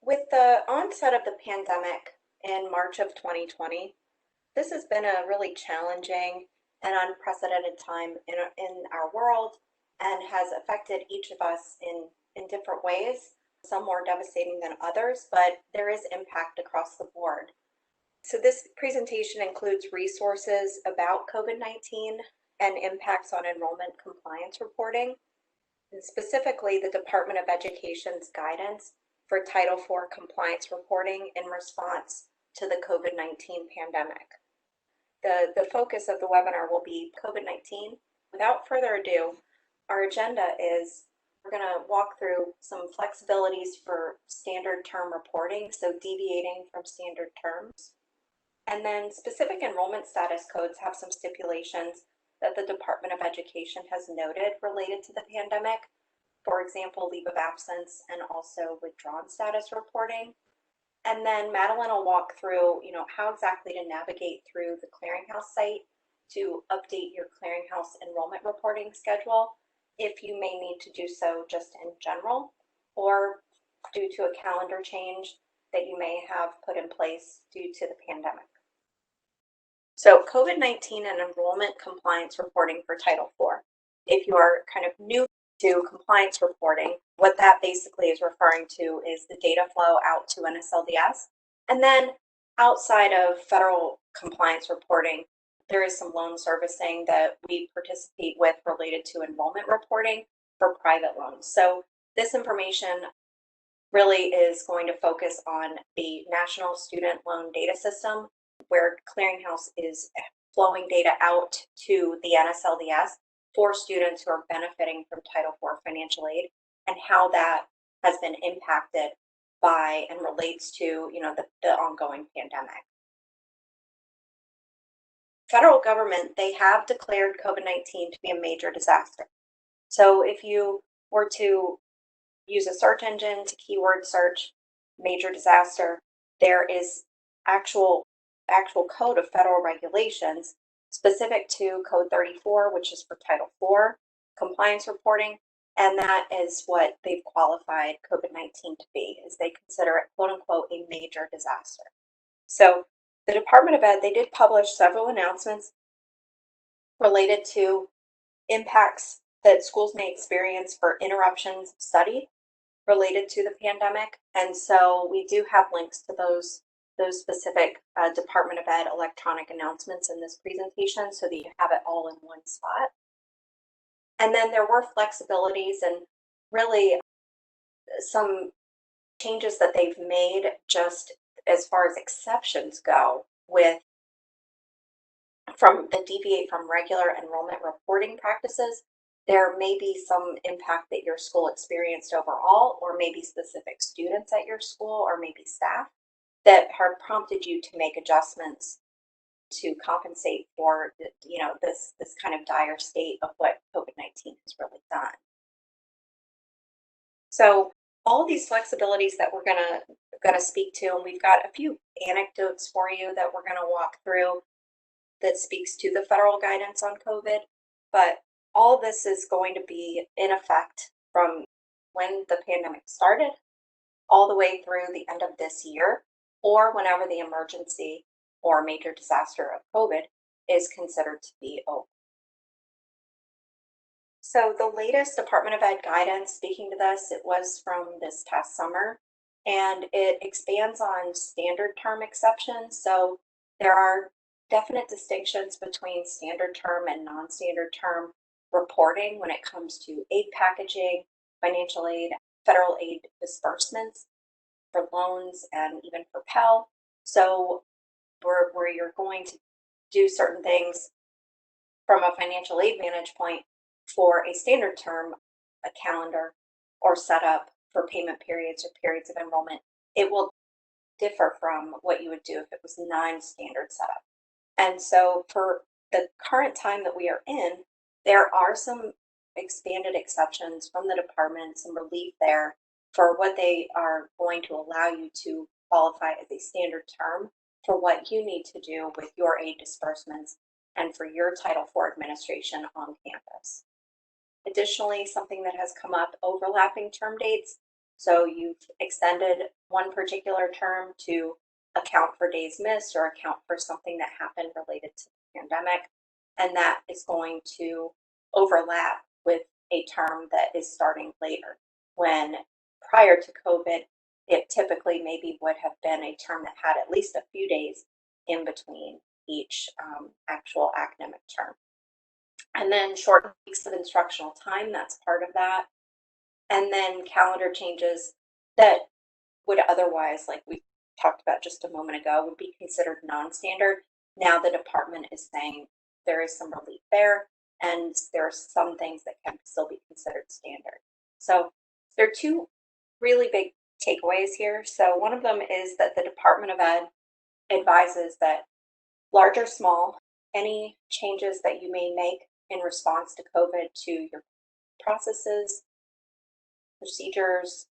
With the onset of the pandemic in March of 2020, this has been a really challenging and unprecedented time in our world and has affected each of us in different ways, some more devastating than others, but there is impact across the board. So this presentation includes resources about COVID-19 and impacts on enrollment compliance reporting, and specifically the Department of Education's guidance for Title IV compliance reporting in response to the COVID-19 pandemic. The focus of the webinar will be COVID-19. Without further ado, our agenda is we're going to walk through some flexibilities for standard term reporting, so deviating from standard terms. And then specific enrollment status codes have some stipulations that the Department of Education has noted related to the pandemic. For example, leave of absence and also withdrawn status reporting. And then Madeline will walk through, how exactly to navigate through the Clearinghouse site to update your Clearinghouse enrollment reporting schedule, if you may need to do so just in general, or due to a calendar change that you may have put in place due to the pandemic. So COVID-19 and enrollment compliance reporting for Title IV. If you are kind of new to compliance reporting, what that basically is referring to is the data flow out to NSLDS. And then outside of federal compliance reporting, there is some loan servicing that we participate with related to enrollment reporting for private loans. So this information really is going to focus on the National Student Loan Data System, where Clearinghouse is flowing data out to the NSLDS for students who are benefiting from Title IV financial aid, and how that has been impacted by and relates to the ongoing pandemic. Federal government, they have declared COVID-19 to be a major disaster. So if you were to use a search engine to keyword search major disaster, there is actual code of federal regulations specific to Code 34, which is for Title IV compliance reporting, and that is what they've qualified COVID-19 to be, is they consider it, quote unquote, a major disaster. So the Department of Ed, they did publish several announcements related to impacts that schools may experience for interruptions of study related to the pandemic. And so we do have links to those specific Department of Ed electronic announcements in this presentation so that you have it all in one spot. And then there were flexibilities and really some changes that they've made just as far as exceptions go with from the deviate from regular enrollment reporting practices. There may be some impact that your school experienced overall, or maybe specific students at your school, or maybe staff, that have prompted you to make adjustments to compensate for this kind of dire state of what COVID-19 has really done. So all these flexibilities that we're gonna speak to, and we've got a few anecdotes for you that we're gonna walk through that speaks to the federal guidance on COVID, but all this is going to be in effect from when the pandemic started all the way through the end of this year, or whenever the emergency or major disaster of COVID is considered to be over. So the latest Department of Ed guidance speaking to this, it was from this past summer, and it expands on standard term exceptions. So there are definite distinctions between standard term and non-standard term reporting when it comes to aid packaging, financial aid, federal aid disbursements for loans, and even for Pell. So where you're going to do certain things from a financial aid vantage point for a standard term, a calendar or setup for payment periods or periods of enrollment, it will differ from what you would do if it was non-standard setup. And so for the current time that we are in, there are some expanded exceptions from the department, some relief there for what they are going to allow you to qualify as a standard term for what you need to do with your aid disbursements and for your Title IV administration on campus. Additionally, something that has come up, overlapping term dates. So you've extended one particular term to account for days missed or account for something that happened related to the pandemic, and that is going to overlap with a term that is starting later, when prior to COVID, it typically maybe would have been a term that had at least a few days in between each actual academic term. And then shortened weeks of instructional time, that's part of that. And then calendar changes that would otherwise, like we talked about just a moment ago, would be considered non-standard. Now the department is saying there is some relief there, and there are some things that can still be considered standard. So there are two really big takeaways here. So one of them is that the Department of Ed advises that large or small, any changes that you may make in response to COVID to your processes, procedures,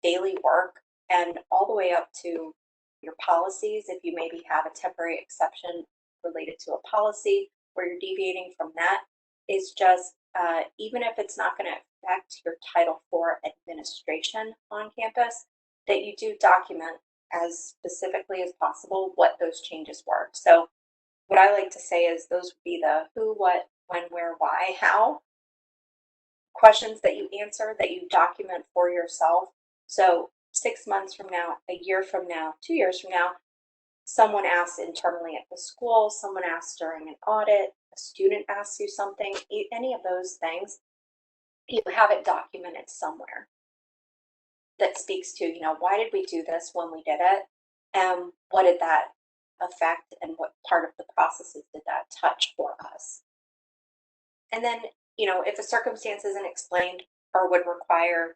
daily work, and all the way up to your policies. If you maybe have a temporary exception related to a policy where you're deviating from that, is just, even if it's not going to affect your Title IV administration on campus, that you do document as specifically as possible what those changes were. So what I like to say is those would be the who, what, when, where, why, how questions that you answer, that you document for yourself. So 6 months from now, a year from now, 2 years from now, someone asks internally at the school, someone asks during an audit, a student asks you something, any of those things, you have it documented somewhere that speaks to, why did we do this when we did it? And what did that affect, and what part of the processes did that touch for us? And then, if a circumstance isn't explained or would require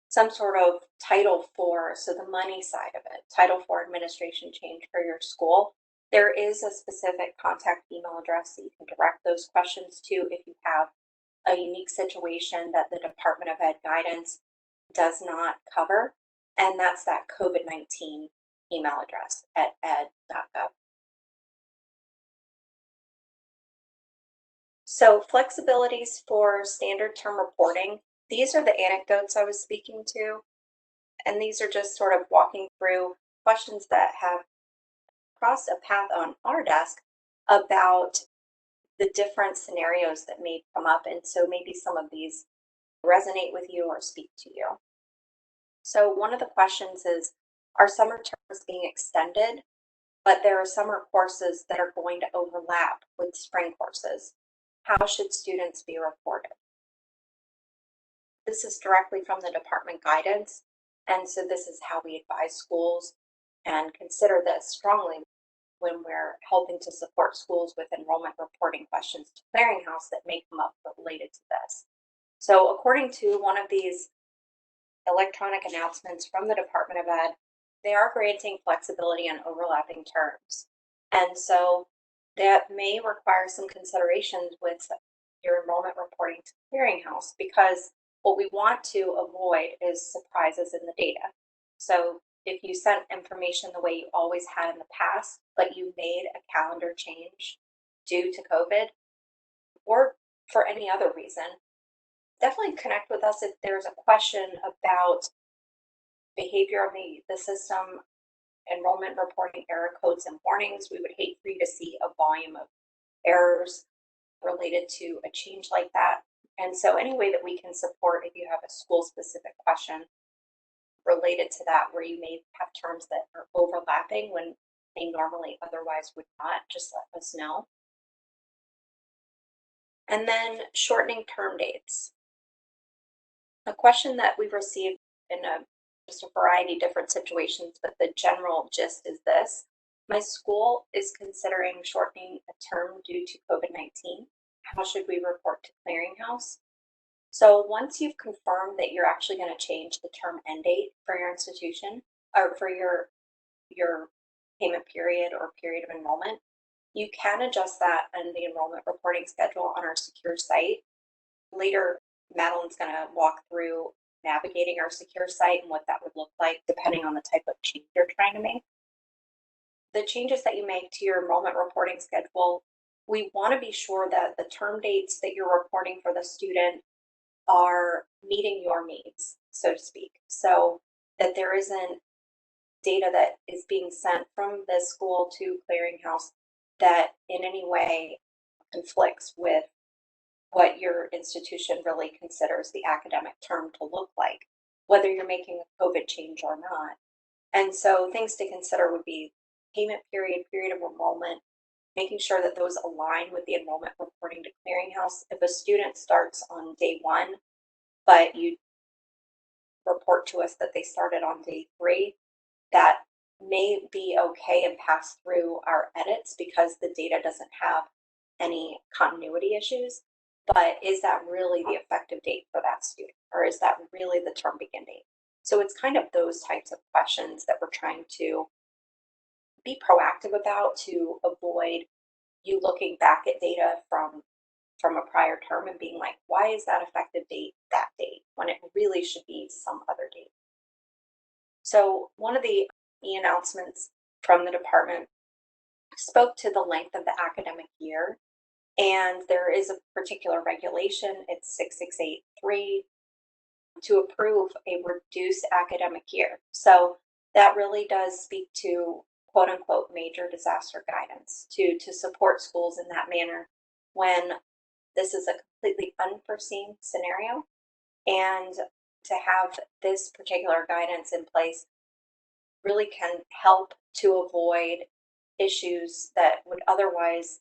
some sort of Title IV, so the money side of it, Title IV administration change for your school, there is a specific contact email address that you can direct those questions to if you have a unique situation that the Department of Ed guidance does not cover, and that's that COVID-19 email address at ed.gov. So flexibilities for standard term reporting. These are the anecdotes I was speaking to, and these are just sort of walking through questions that have crossed a path on our desk about the different scenarios that may come up, and so maybe some of these resonate with you or speak to you. So one of the questions is, are summer terms being extended, but there are summer courses that are going to overlap with spring courses? How should students be reported? This is directly from the department guidance, and so this is how we advise schools and consider this strongly when we're helping to support schools with enrollment reporting questions to Clearinghouse that may come up related to this. So according to one of these electronic announcements from the Department of Ed, they are granting flexibility on overlapping terms. And so that may require some considerations with your enrollment reporting to Clearinghouse, because what we want to avoid is surprises in the data. So if you sent information the way you always had in the past, but you made a calendar change due to COVID or for any other reason, definitely connect with us if there's a question about behavior of the system, enrollment reporting error codes and warnings. We would hate for you to see a volume of errors related to a change like that. And so any way that we can support, if you have a school-specific question related to that, where you may have terms that are overlapping when they normally otherwise would not, just let us know. And then shortening term dates. A question that we've received in just a variety of different situations, but the general gist is this: my school is considering shortening a term due to COVID-19. How should we report to Clearinghouse? So once you've confirmed that you're actually going to change the term end date for your institution, or for your payment period or period of enrollment, you can adjust that in the enrollment reporting schedule on our secure site. Later, Madeline's going to walk through navigating our secure site and what that would look like depending on the type of change you're trying to make. The changes that you make to your enrollment reporting schedule, we want to be sure that the term dates that you're reporting for the student are meeting your needs. so to speak, so that there isn't data that is being sent from the school to Clearinghouse that in any way conflicts with what your institution really considers the academic term to look like, whether you're making a COVID change or not. And so things to consider would be payment period, period of enrollment, making sure that those align with the enrollment reporting to Clearinghouse. If a student starts on day one, but you report to us that they started on day three, that may be okay and pass through our edits because the data doesn't have any continuity issues. But is that really the effective date for that student? Or is that really the term begin date? So it's kind of those types of questions that we're trying to be proactive about to avoid you looking back at data from a prior term and being like, why is that effective date that date when it really should be some other date? So one of the announcements from the department spoke to the length of the academic year, and there is a particular regulation, it's 6683, to approve a reduced academic year. So that really does speak to quote unquote major disaster guidance to support schools in that manner when this is a completely unforeseen scenario. And to have this particular guidance in place really can help to avoid issues that would otherwise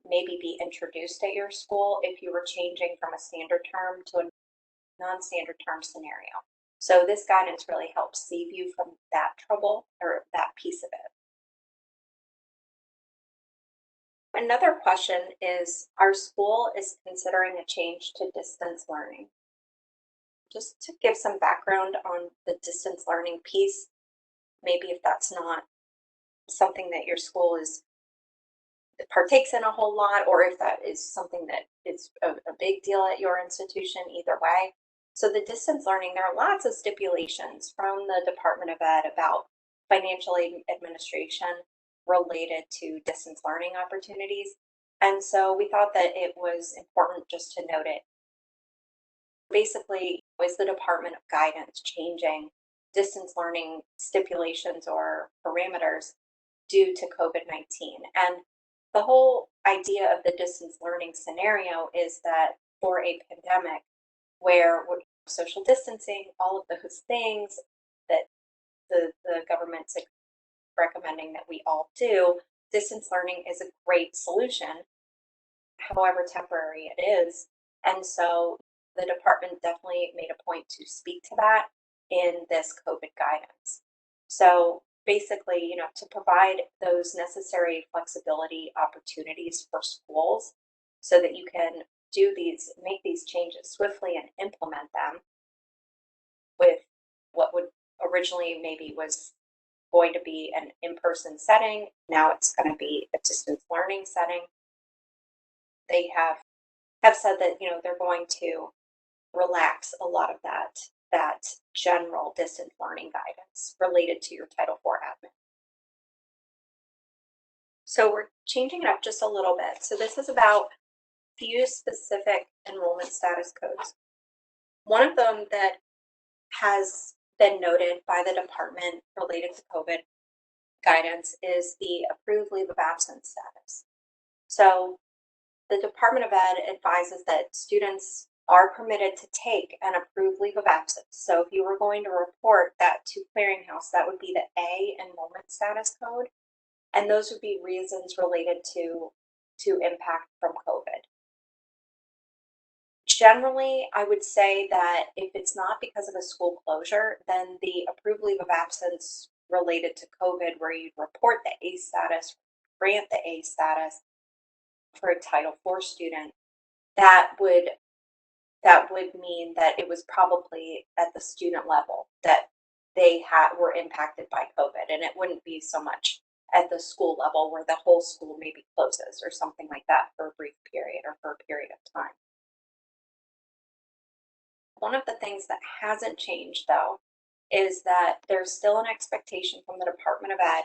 maybe be introduced at your school if you were changing from a standard term to a non-standard term scenario. So this guidance really helps save you from that trouble or that piece of it. Another question is, our school is considering a change to distance learning. Just to give some background on the distance learning piece, maybe if that's not something that your school is partakes in a whole lot, or if that is something that is a big deal at your institution, either way. So the distance learning, there are lots of stipulations from the Department of Ed about financial aid administration related to distance learning opportunities. And so we thought that it was important just to note it. Basically, is the Department of Guidance changing distance learning stipulations or parameters due to COVID-19? And the whole idea of the distance learning scenario is that for a pandemic where we're social distancing, all of those things that the government's recommending that we all do, distance learning is a great solution, however temporary it is. And so the department definitely made a point to speak to that in this COVID guidance. So basically, to provide those necessary flexibility opportunities for schools so that you can make these changes swiftly and implement them with what would originally maybe was going to be an in-person setting. Now it's going to be a distance learning setting. They have said that, they're going to relax a lot of that general distance learning guidance related to your Title IV admin. So we're changing it up just a little bit. So this is about few specific enrollment status codes. One of them that has been noted by the department related to COVID guidance is the approved leave of absence status. So the Department of Ed advises that students are permitted to take an approved leave of absence. So if you were going to report that to Clearinghouse, that would be the A enrollment status code. And those would be reasons related to impact from COVID. Generally, I would say that if it's not because of a school closure, then the approved leave of absence related to COVID, where you'd report the A status, grant the A status for a Title IV student, that would mean that it was probably at the student level that they were impacted by COVID, and it wouldn't be so much at the school level where the whole school maybe closes or something like that for a brief period or for a period of time. One of the things that hasn't changed, though, is that there's still an expectation from the Department of Ed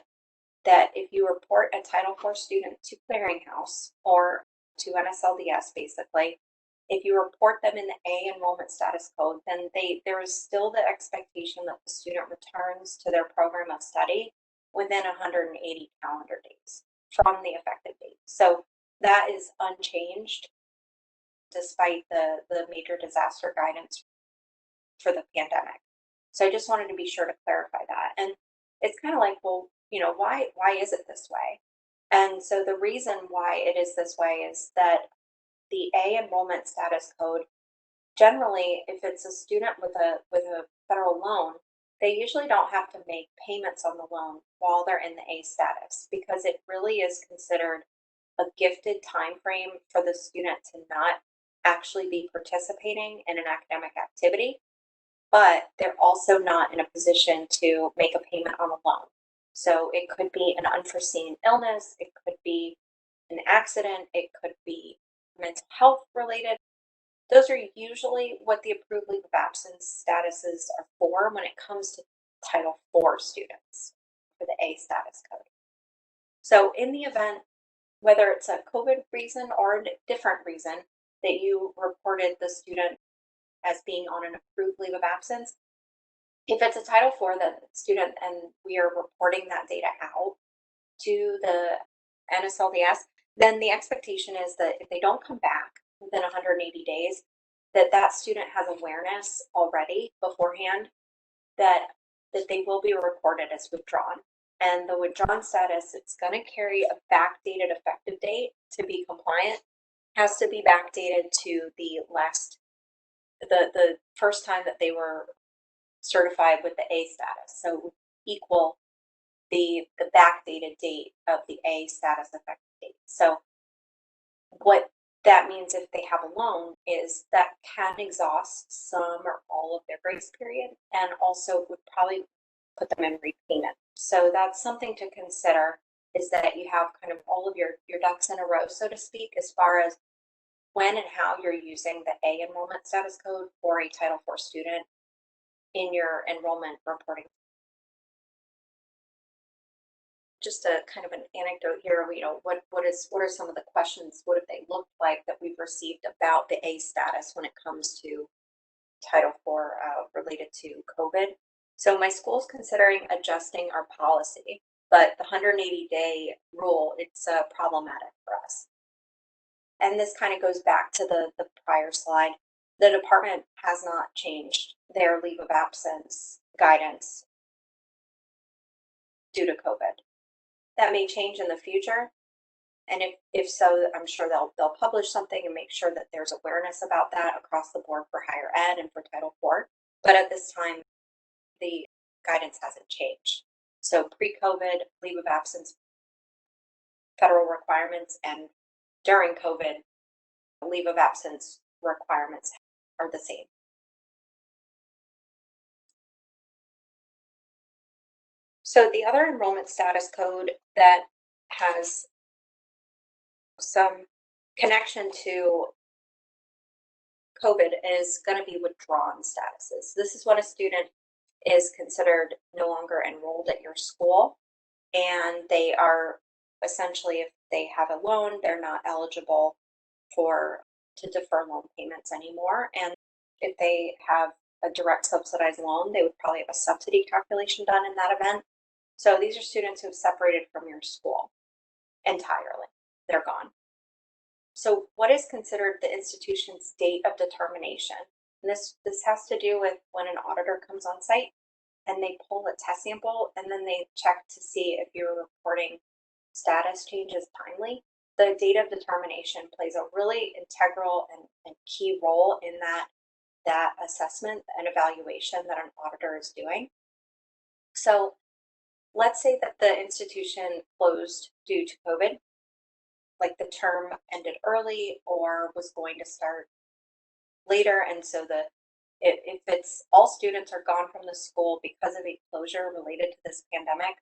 that if you report a Title IV student to Clearinghouse or to NSLDS, basically, If you report them in the A enrollment status code, then there is still the expectation that the student returns to their program of study within 180 calendar days from the effective date. So that is unchanged despite the major disaster guidance for the pandemic. So I just wanted to be sure to clarify that. And it's kind of like, well, why is it this way? And so the reason why it is this way is that the A enrollment status code, generally, if it's a student with a federal loan, they usually don't have to make payments on the loan while they're in the A status because it really is considered a gifted time frame for the student to not actually be participating in an academic activity, but they're also not in a position to make a payment on a loan. So it could be an unforeseen illness, it could be an accident, it could be mental health related. Those are usually what the approved leave of absence statuses are for when it comes to Title IV students for the A status code. So in the event, whether it's a COVID reason or a different reason that you reported the student as being on an approved leave of absence, if it's a Title IV that student and we are reporting that data out to the NSLDS, then the expectation is that if they don't come back within 180 days, that student has awareness already beforehand that they will be reported as withdrawn. And the withdrawn status, it's going to carry a backdated effective date to be compliant, has to be backdated to the first time that they were certified with the A status. So it would equal the backdated date of the A status effective date. So what that means if they have a loan is that can exhaust some or all of their grace period and also would probably put them in repayment. So that's something to consider, is that you have kind of all of your ducks in a row, so to speak, as far as when and how you're using the A enrollment status code for a Title IV student in your enrollment reporting. Just a kind of an anecdote here, what are some of the questions, what have they looked like that we've received about the A status when it comes to Title IV related to COVID? So my school's considering adjusting our policy, but the 180-day rule, it's problematic for us. And this kind of goes back to the prior slide. The department has not changed their leave of absence guidance due to COVID. That may change in the future, and if so, I'm sure they'll publish something and make sure that there's awareness about that across the board for higher ed and for Title IV. But at this time, the guidance hasn't changed. So pre-COVID leave of absence federal requirements and during COVID leave of absence requirements are the same. So the other enrollment status code that has some connection to COVID is going to be withdrawn statuses. This is when a student is considered no longer enrolled at your school, and they are essentially, if they have a loan, they're not eligible to defer loan payments anymore. And if they have a direct subsidized loan, they would probably have a subsidy calculation done in that event. So these are students who have separated from your school entirely. They're gone. So what is considered the institution's date of determination? And this has to do with when an auditor comes on site and they pull a test sample and then they check to see if your reporting status changes timely. The date of determination plays a really integral and key role in that assessment and evaluation that an auditor is doing. So let's say that the institution closed due to COVID, like the term ended early or was going to start later. And so if it's all students are gone from the school because of a closure related to this pandemic,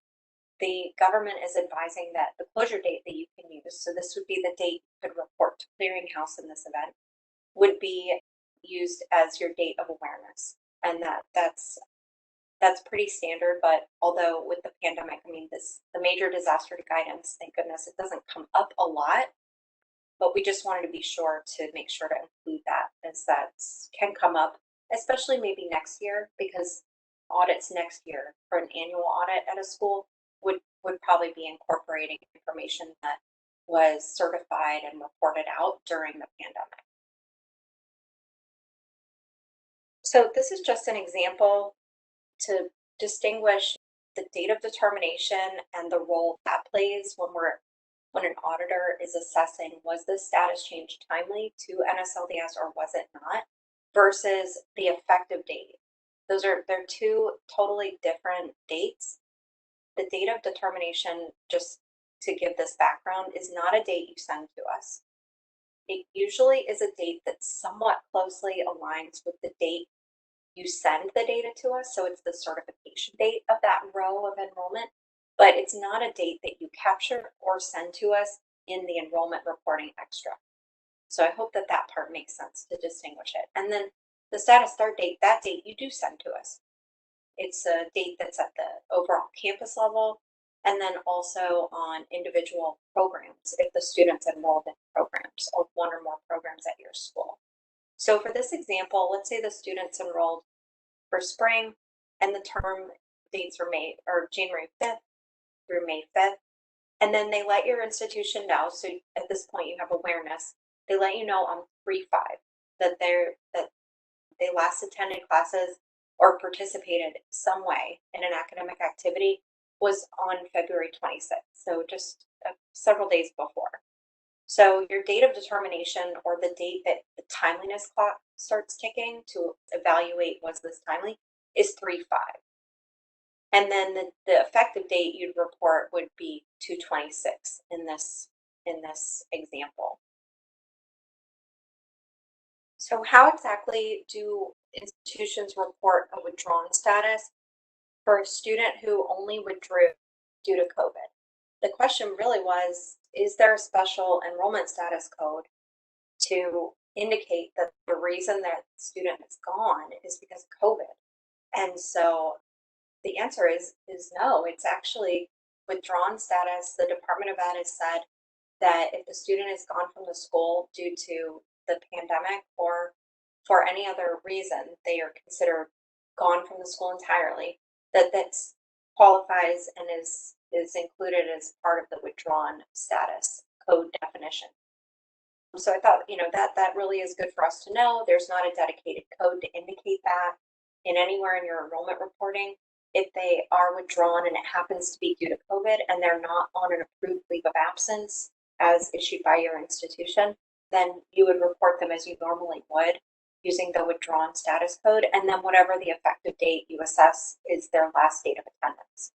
the government is advising that the closure date that you can use, so this would be the date you could report to Clearinghouse in this event, would be used as your date of awareness. And that's pretty standard, but although with the pandemic, I mean, the major disaster guidance, thank goodness, it doesn't come up a lot. but we just wanted to be sure to make sure to include that, as that can come up, especially maybe next year, because audits next year for an annual audit at a school would probably be incorporating information that was certified and reported out during the pandemic. So this is just an example to distinguish the date of determination and the role that plays when an auditor is assessing, was this status change timely to NSLDS or was it not, versus the effective date. They're two totally different dates. The date of determination, just to give this background, is not a date you send to us. It usually is a date that somewhat closely aligns with the date you send the data to us, so it's the certification date of that row of enrollment, but it's not a date that you capture or send to us in the enrollment reporting extra. So I hope that that part makes sense to distinguish it. And then the status start date, that date you do send to us. It's a date that's at the overall campus level, and then also on individual programs if the student's enrolled in programs or one or more programs at your school. So for this example, let's say the student's enrolled for spring and the term dates are January 5th through May 5th. And then they let your institution know, so at this point you have awareness, they let you know on 3/5 that they last attended classes or participated some way in an academic activity was on February 26th, so just several days before. So your date of determination, or the date that the timeliness clock starts ticking to evaluate was this timely, is 3/5. And then the effective date you'd report would be 2/26 in this example. So how exactly do institutions report a withdrawn status for a student who only withdrew due to COVID? The question really was, is there a special enrollment status code to indicate that the reason that student is gone is because of COVID? And so the answer is no. It's actually withdrawn status. The Department of Ed has said that if the student is gone from the school due to the pandemic or for any other reason, they are considered gone from the school entirely, that qualifies and is included as part of the withdrawn status code definition. So I thought, that really is good for us to know. There's not a dedicated code to indicate that in anywhere in your enrollment reporting. If they are withdrawn and it happens to be due to COVID and they're not on an approved leave of absence as issued by your institution, then you would report them as you normally would using the withdrawn status code, and then whatever the effective date you assess is their last date of attendance.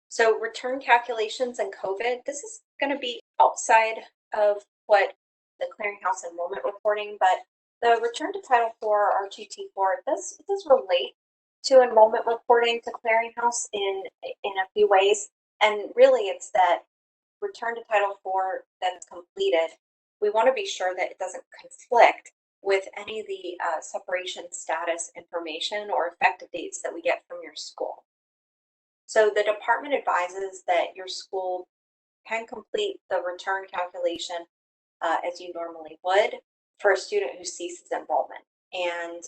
So return calculations and COVID, this is going to be outside of what the Clearinghouse enrollment reporting, but the return to Title IV R2T4, it does relate to enrollment reporting to Clearinghouse in a few ways. And really it's that return to Title IV that's completed, we want to be sure that it doesn't conflict with any of the separation status information or effective dates that we get from your school. So the department advises that your school can complete the return calculation as you normally would for a student who ceases enrollment. And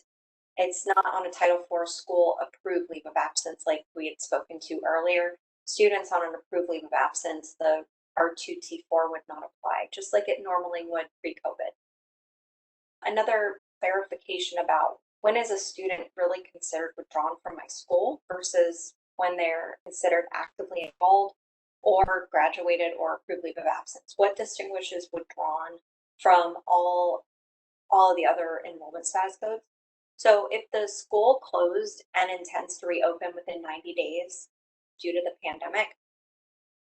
it's not on a Title IV school approved leave of absence like we had spoken to earlier. Students on an approved leave of absence, the R2T4 would not apply, just like it normally would pre-COVID. Another clarification about when is a student really considered withdrawn from my school versus when they're considered actively enrolled or graduated or approved leave of absence. What distinguishes withdrawn from all of the other enrollment status codes? So if the school closed and intends to reopen within 90 days due to the pandemic,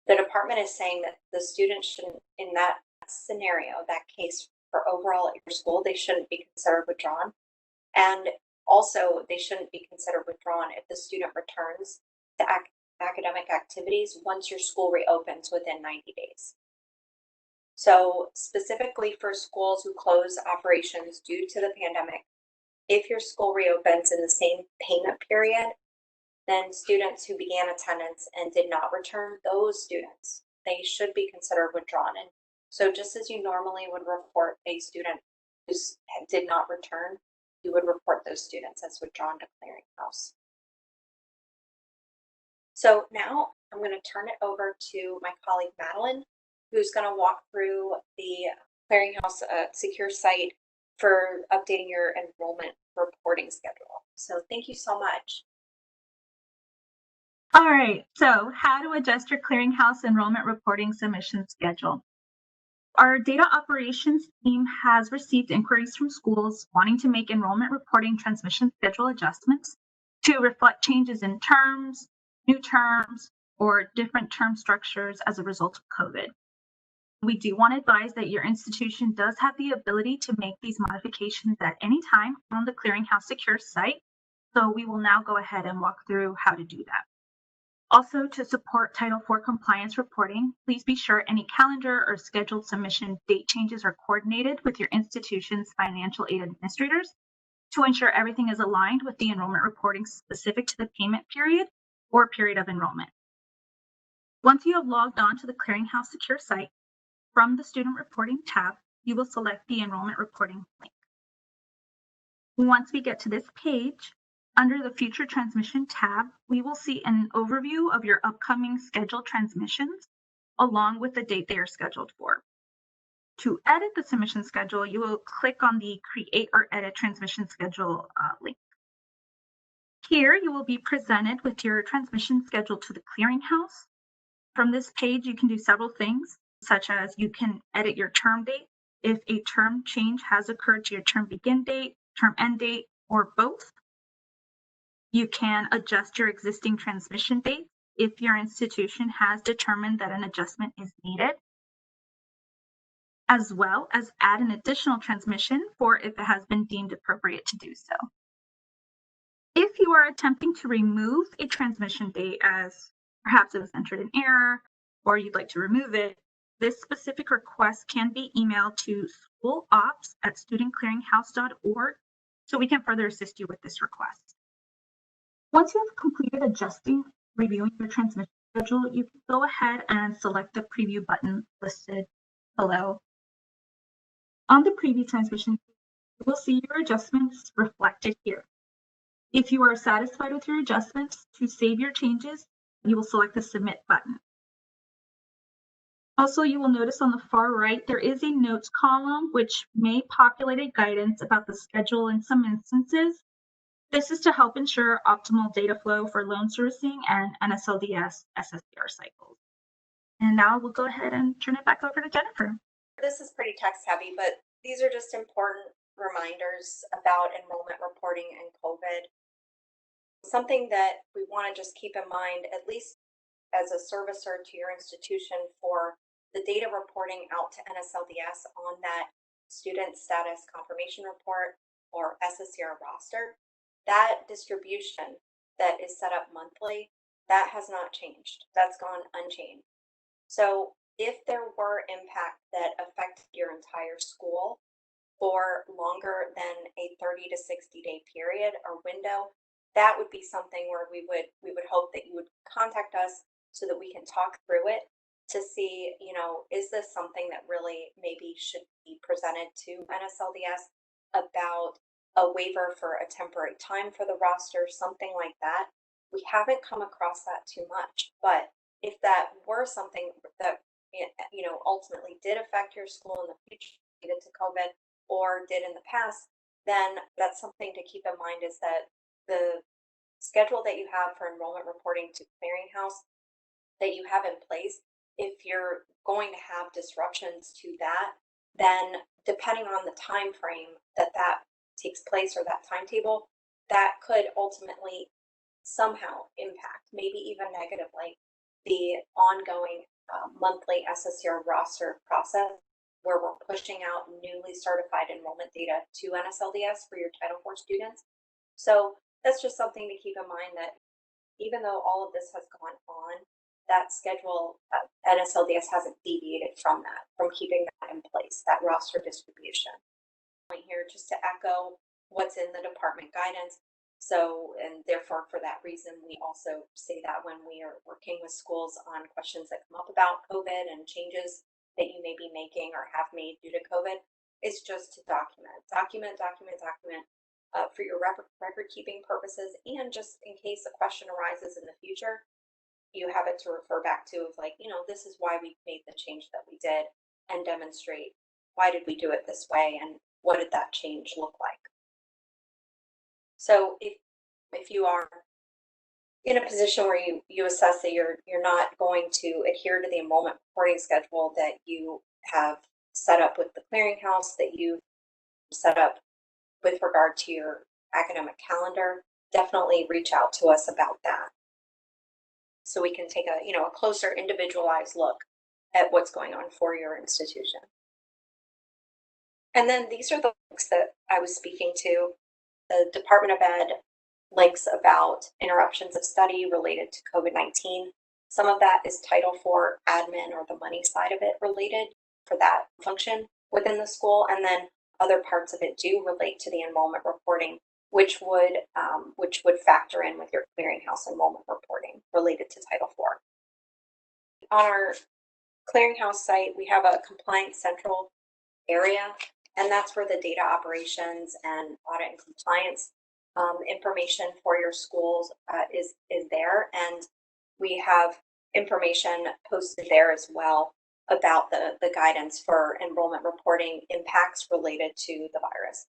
the department is saying that the student shouldn't, in that scenario, that case for overall at your school, they shouldn't be considered withdrawn. And also they shouldn't be considered withdrawn if the student returns to academic activities once your school reopens within 90 days. So specifically for schools who close operations due to the pandemic, if your school reopens in the same payment period, then students who began attendance and did not return, those students, they should be considered withdrawn. And So just as you normally would report a student who did not return, you would report those students as withdrawn to Clearinghouse. So now I'm going to turn it over to my colleague Madeline, who's going to walk through the Clearinghouse secure site for updating your enrollment reporting schedule. So thank you so much. All right, so how to adjust your Clearinghouse enrollment reporting submission schedule. Our data operations team has received inquiries from schools wanting to make enrollment reporting transmission schedule adjustments to reflect changes in terms, new terms, or different term structures as a result of COVID. We do want to advise that your institution does have the ability to make these modifications at any time on the Clearinghouse Secure site. So we will now go ahead and walk through how to do that. Also, to support Title IV compliance reporting, please be sure any calendar or scheduled submission date changes are coordinated with your institution's financial aid administrators to ensure everything is aligned with the enrollment reporting specific to the payment period or period of enrollment. Once you have logged on to the Clearinghouse Secure site, from the Student Reporting tab, you will select the Enrollment Reporting link. Once we get to this page, under the Future Transmission tab, we will see an overview of your upcoming scheduled transmissions, along with the date they are scheduled for. To edit the submission schedule, you will click on the Create or Edit Transmission Schedule link. Here, you will be presented with your transmission schedule to the Clearinghouse. From this page, you can do several things, such as you can edit your term date if a term change has occurred to your term begin date, term end date, or both. You can adjust your existing transmission date if your institution has determined that an adjustment is needed, as well as add an additional transmission for if it has been deemed appropriate to do so. If you are attempting to remove a transmission date as perhaps it was entered in error or you'd like to remove it, this specific request can be emailed to schoolops@studentclearinghouse.org so we can further assist you with this request. Once you have completed reviewing your transmission schedule, you can go ahead and select the preview button listed below. On the preview transmission, you will see your adjustments reflected here. If you are satisfied with your adjustments, to save your changes, you will select the Submit button. Also, you will notice on the far right, there is a notes column which may populate a guidance about the schedule in some instances. This is to help ensure optimal data flow for loan servicing and NSLDS SSDR cycles. And now we'll go ahead and turn it back over to Jennifer. This is pretty text heavy, but these are just important reminders about enrollment reporting and COVID. Something that we want to just keep in mind, at least as a servicer to your institution, for the data reporting out to NSLDS on that student status confirmation report or SSCR roster, that distribution that is set up monthly, that has not changed. That's gone unchanged. So if there were impacts that affect your entire school for longer than a 30 to 60 day period or window, that would be something where we would hope that you would contact us so that we can talk through it to see, is this something that really maybe should be presented to NSLDS about a waiver for a temporary time for the roster, something like that. We haven't come across that too much, but if that were something that ultimately did affect your school in the future related to COVID or did in the past, then that's something to keep in mind, is that the schedule that you have for enrollment reporting to Clearinghouse that you have in place, if you're going to have disruptions to that, then depending on the time frame that takes place or that timetable, that could ultimately somehow impact, maybe even negatively, the ongoing monthly SSCR roster process, where we're pushing out newly certified enrollment data to NSLDS for your Title IV students. So that's just something to keep in mind, that even though all of this has gone on, that schedule, NSLDS hasn't deviated from that, from keeping that in place, that roster distribution. Point here just to echo what's in the department guidance. So, and therefore, for that reason, we also say that when we are working with schools on questions that come up about COVID and changes that you may be making or have made due to COVID is just to document for your record keeping purposes, and just in case a question arises in the future, you have it to refer back to of like, this is why we made the change that we did, and demonstrate why did we do it this way and what did that change look like. So if you are in a position where you assess that you're not going to adhere to the enrollment reporting schedule that you have set up with the Clearinghouse, that you set up with regard to your academic calendar, definitely reach out to us about that, so we can take a closer individualized look at what's going on for your institution. And then these are the links that I was speaking to. The Department of Ed links about interruptions of study related to COVID-19. Some of that is Title IV admin or the money side of it related for that function within the school. And then other parts of it do relate to the enrollment reporting, which would factor in with your Clearinghouse enrollment reporting related to Title IV. On our Clearinghouse site, we have a Compliance Central area, and that's where the data operations and audit and compliance information for your schools is there. And we have information posted there as well about the guidance for enrollment reporting impacts related to the virus.